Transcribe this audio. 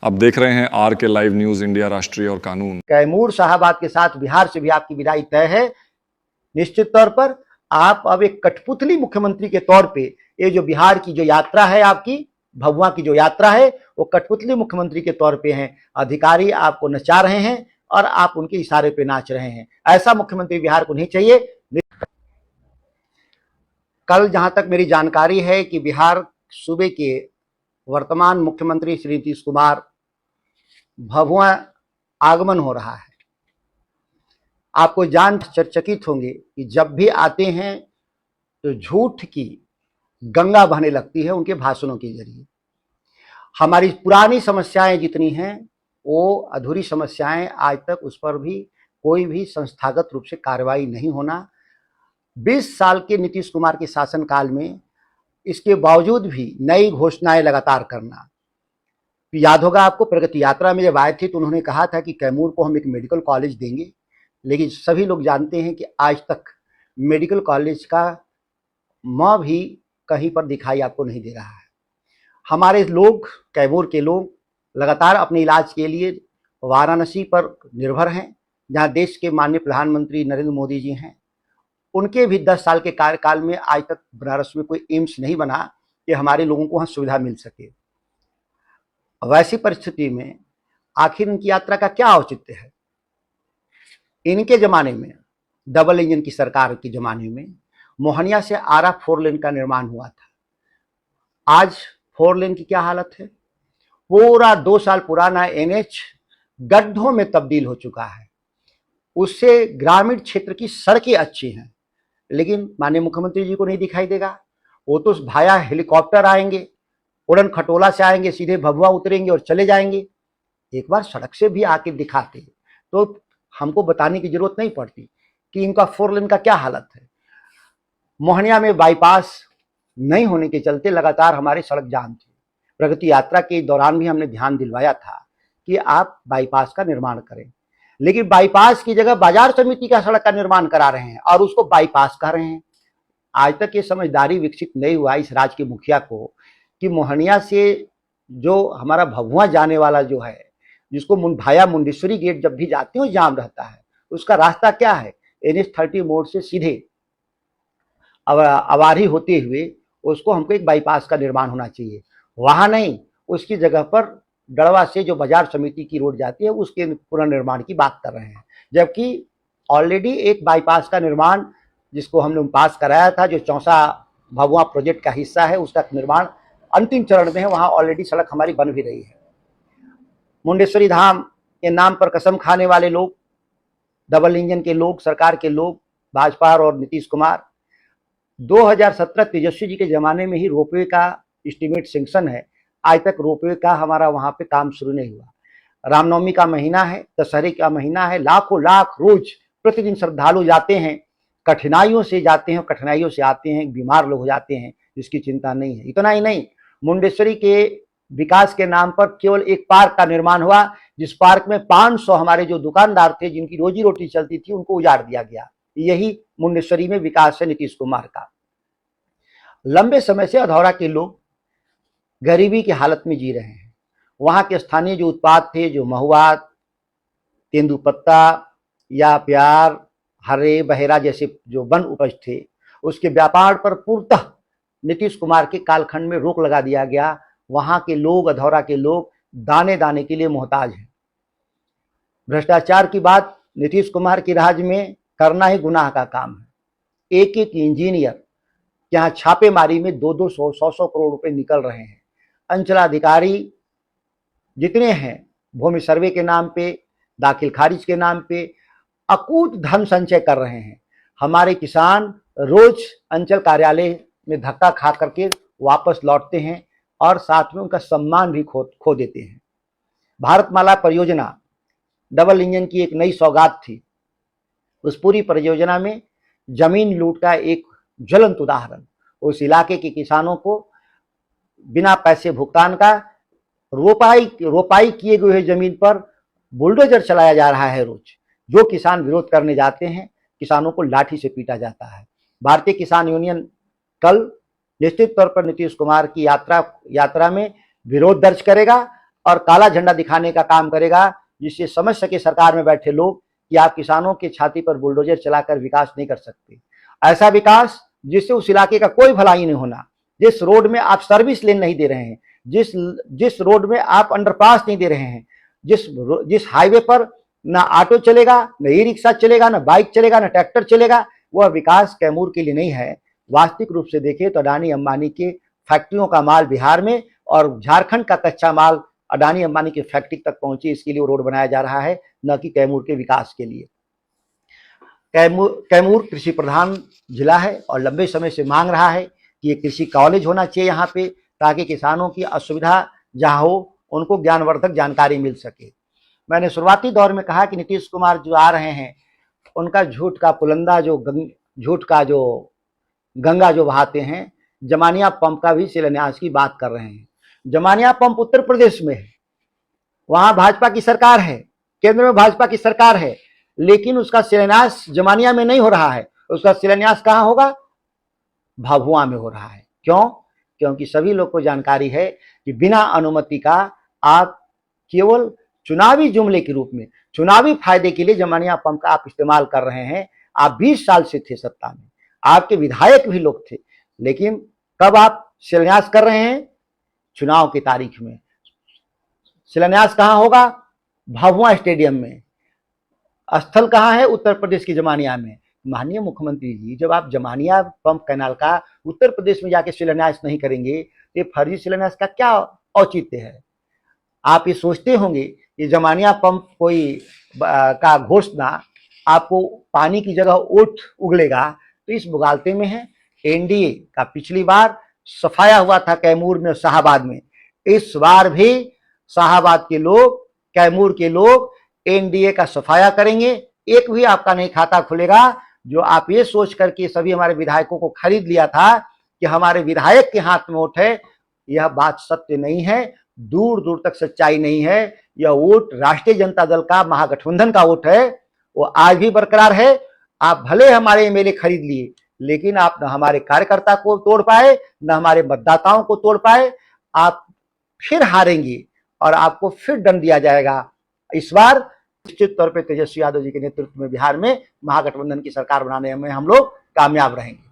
आप देख रहे हैं आर के लाइव न्यूज इंडिया, राष्ट्रीय और कानून। कैमूर शाहाबाद के साथ बिहार से भी आपकी विदाई तय है। निश्चित तौर पर आप अब एक कठपुतली मुख्यमंत्री के तौर पे ये जो बिहार की जो यात्रा है, आपकी भभुआ की जो यात्रा है, वो कठपुतली मुख्यमंत्री के तौर पे हैं। अधिकारी आपको नचा रहे हैं और आप उनके इशारे पे नाच रहे हैं। ऐसा मुख्यमंत्री बिहार को नहीं चाहिए। कल जहां तक मेरी जानकारी है कि बिहार सूबे के वर्तमान मुख्यमंत्री श्री नीतीश कुमार भभुआ आगमन हो रहा है। आपको जान आश्चर्यचकित होंगे कि जब भी आते हैं तो झूठ की गंगा बहने लगती है उनके भाषणों के जरिए। हमारी पुरानी समस्याएं जितनी हैं वो अधूरी समस्याएं, आज तक उस पर भी कोई भी संस्थागत रूप से कार्रवाई नहीं होना। 20 साल के नीतीश कुमार के शासनकाल में इसके बावजूद भी नई घोषणाएं लगातार करना। याद होगा आपको, प्रगति यात्रा में जब आए थे तो उन्होंने कहा था कि कैमूर को हम एक मेडिकल कॉलेज देंगे, लेकिन सभी लोग जानते हैं कि आज तक मेडिकल कॉलेज का माँ भी कहीं पर दिखाई आपको नहीं दे रहा है। हमारे लोग, कैमूर के लोग लगातार अपने इलाज के लिए वाराणसी पर निर्भर हैं, जहां देश के माननीय प्रधानमंत्री नरेंद्र मोदी जी हैं। उनके भी 10 साल के कार्यकाल में आज तक बनारस में कोई एम्स नहीं बना कि हमारे लोगों को वहाँ सुविधा मिल सके। वैसी परिस्थिति में आखिर इनकी यात्रा का क्या औचित्य है? इनके जमाने में, डबल इंजन की सरकार के जमाने में, मोहनिया से आरा 4 लेन का निर्माण हुआ था। आज 4 लेन की क्या हालत है? पूरा 2 साल पुराना NH गड्ढों में तब्दील हो चुका है। उससे ग्रामीण क्षेत्र की सड़कें अच्छी हैं, लेकिन माननीय मुख्यमंत्री जी को नहीं दिखाई देगा। वो तो भाया हेलीकॉप्टर आएंगे, उड़न खटोला से आएंगे, सीधे भभुआ उतरेंगे और चले जाएंगे। एक बार सड़क से भी आके दिखाते तो हमको बताने की जरूरत नहीं पड़ती कि इनका 4 लेन का क्या हालत है। मोहनिया में बाईपास नहीं होने के चलते लगातार हमारे सड़क जाम थे। प्रगति यात्रा के दौरान भी हमने ध्यान दिलवाया था कि आप बाईपास का निर्माण करें, लेकिन बाईपास की जगह बाजार समिति का सड़क का निर्माण करा रहे हैं और उसको बाईपास कर रहे हैं। आज तक ये समझदारी विकसित नहीं हुआ इस राज्य के मुखिया को कि मोहनिया से जो हमारा भभुआ जाने वाला जो है, जिसको भाया मुंडेश्वरी गेट जब भी जाते हो जाम रहता है, उसका रास्ता क्या है? NH30 मोड़ से सीधे अवारी होते हुए उसको हमको एक बाईपास का निर्माण होना चाहिए। वहां नहीं, उसकी जगह पर डड़वा से जो बाजार समिति की रोड जाती है उसके पुनर्निर्माण की बात कर रहे हैं, जबकि ऑलरेडी एक बाईपास का निर्माण जिसको हमने पास कराया था, जो चौसा भभुआ प्रोजेक्ट का हिस्सा है, उसका निर्माण अंतिम चरण में है। वहां ऑलरेडी सड़क हमारी बन भी रही है। मुंडेश्वरी धाम के नाम पर कसम खाने वाले लोग, डबल इंजन के लोग, सरकार के लोग, भाजपा और नीतीश कुमार, 2017 तेजस्वी जी के जमाने में ही रोपवे का एस्टीमेट सेंक्शन है। आज तक रोपवे का हमारा वहां पे काम शुरू नहीं हुआ। रामनवमी का महीना है, दशहरे का महीना है, लाखों लाख रोज प्रतिदिन श्रद्धालु जाते हैं, कठिनाइयों से जाते हैं, कठिनाइयों से आते हैं, बीमार लोग हो जाते हैं, जिसकी चिंता नहीं है। इतना ही नहीं, मुंडेश्वरी के विकास के नाम पर केवल एक पार्क का निर्माण हुआ, जिस पार्क में 500 हमारे जो दुकानदार थे, जिनकी रोजी रोटी चलती थी, उनको उजाड़ दिया गया। यही मुंडेश्वरी में विकास है नीतीश कुमार का। लंबे समय से अधौरा के लोग गरीबी की हालत में जी रहे हैं। वहां के स्थानीय जो उत्पाद थे, जो महुआ, तेंदुपत्ता या प्यार, हरे बहेरा जैसे जो वन उपज थे, उसके व्यापार पर पूर्णतः नीतीश कुमार के कालखंड में रोक लगा दिया गया। वहां के लोग, अधौरा के लोग दाने दाने के लिए मोहताज हैं। भ्रष्टाचार की बात नीतीश कुमार के राज में करना ही गुनाह का काम है। एक एक इंजीनियर यहाँ छापेमारी में 200 100 करोड़ रुपए निकल रहे हैं। अंचलाधिकारी जितने हैं, भूमि सर्वे के नाम पे, दाखिल खारिज के नाम पे अकूत धन संचय कर रहे हैं। हमारे किसान रोज अंचल कार्यालय में धक्का खा करके वापस लौटते हैं और साथ में उनका सम्मान भी खो देते हैं। भारतमाला परियोजना डबल इंजन की एक नई सौगात थी। उस पूरी परियोजना में जमीन लूट का एक ज्वलंत उदाहरण, उस इलाके के किसानों को बिना पैसे भुगतान का रोपाई किए हुए जमीन पर बुलडोजर चलाया जा रहा है। रोज जो किसान विरोध करने जाते हैं, किसानों को लाठी से पीटा जाता है। भारतीय किसान यूनियन कल निश्चित तौर पर नीतीश कुमार की यात्रा में विरोध दर्ज करेगा और काला झंडा दिखाने का काम करेगा, जिससे समझ सके सरकार में बैठे लोग कि आप किसानों की छाती पर बुलडोजर चलाकर विकास नहीं कर सकते। ऐसा विकास जिससे उस इलाके का कोई भलाई नहीं होना, जिस रोड में आप सर्विस लेन नहीं दे रहे हैं, जिस रोड में आप अंडरपास नहीं दे रहे हैं, जिस हाईवे पर ना ऑटो चलेगा, ना ई रिक्शा चलेगा, ना बाइक चलेगा, ना ट्रैक्टर चलेगा, वह विकास कैमूर के लिए नहीं है। वास्तविक रूप से देखें तो अडानी अंबानी के फैक्ट्रियों का माल बिहार में और झारखंड का कच्चा माल अडानी अंबानी की फैक्ट्री तक पहुंचे, इसके लिए रोड बनाया जा रहा है, न कि कैमूर के विकास के लिए। कैमूर कृषि प्रधान जिला है और लंबे समय से मांग रहा है कि ये कृषि कॉलेज होना चाहिए यहाँ पे, ताकि किसानों की असुविधा जहाँ हो उनको ज्ञानवर्धक जानकारी मिल सके। मैंने शुरुआती दौर में कहा कि नीतीश कुमार जो आ रहे हैं उनका झूठ का पुलंदा झूठ का जो गंगा जो बहाते हैं, जमानिया पंप का भी शिलान्यास की बात कर रहे हैं। जमानिया पंप उत्तर प्रदेश में है, वहां भाजपा की सरकार है, केंद्र में भाजपा की सरकार है, लेकिन उसका शिलान्यास जमानिया में नहीं हो रहा है। उसका शिलान्यास कहां होगा? भभुआ में हो रहा है। क्यों? क्योंकि सभी लोग को जानकारी है कि बिना अनुमति का आप केवल चुनावी जुमले के रूप में, चुनावी फायदे के लिए जमानिया पंप का आप इस्तेमाल कर रहे हैं। आप 20 साल से थे सत्ता में, आपके विधायक भी लोग थे, लेकिन कब आप शिलान्यास कर रहे हैं? चुनाव की तारीख में। शिलान्यास कहां होगा? भभुआ स्टेडियम में। स्थल कहां है? उत्तर प्रदेश की जमानिया में। माननीय मुख्यमंत्री जी, जब आप जमानिया पंप कैनाल का उत्तर प्रदेश में जाके शिलान्यास नहीं करेंगे तो ये फर्जी शिलान्यास का क्या औचित्य है? आप ये सोचते होंगे कि जमानिया पंप कोई का घोषणा आपको पानी की जगह ओट उगलेगा, तो इस मुगालते में है। एनडीए का पिछली बार सफाया हुआ था कैमूर में, शाहाबाद में। इस बार भी शाहाबाद के लोग, कैमूर के लोग एनडीए का सफाया करेंगे। एक भी आपका नहीं खाता खुलेगा। जो आप ये सोच करके सभी हमारे विधायकों को खरीद लिया था कि हमारे विधायक के हाथ में वोट है, यह बात सत्य नहीं है, दूर दूर तक सच्चाई नहीं है। यह वोट राष्ट्रीय जनता दल का, महागठबंधन का वोट है, वो आज भी बरकरार है। आप भले हमारे एमएलए खरीद लिए, लेकिन आप न हमारे कार्यकर्ता को तोड़ पाए, न हमारे मतदाताओं को तोड़ पाए। आप फिर हारेंगे और आपको फिर दंड दिया जाएगा। इस बार निश्चित तौर पे तेजस्वी यादव जी के नेतृत्व में बिहार में महागठबंधन की सरकार बनाने में हम लोग कामयाब रहेंगे।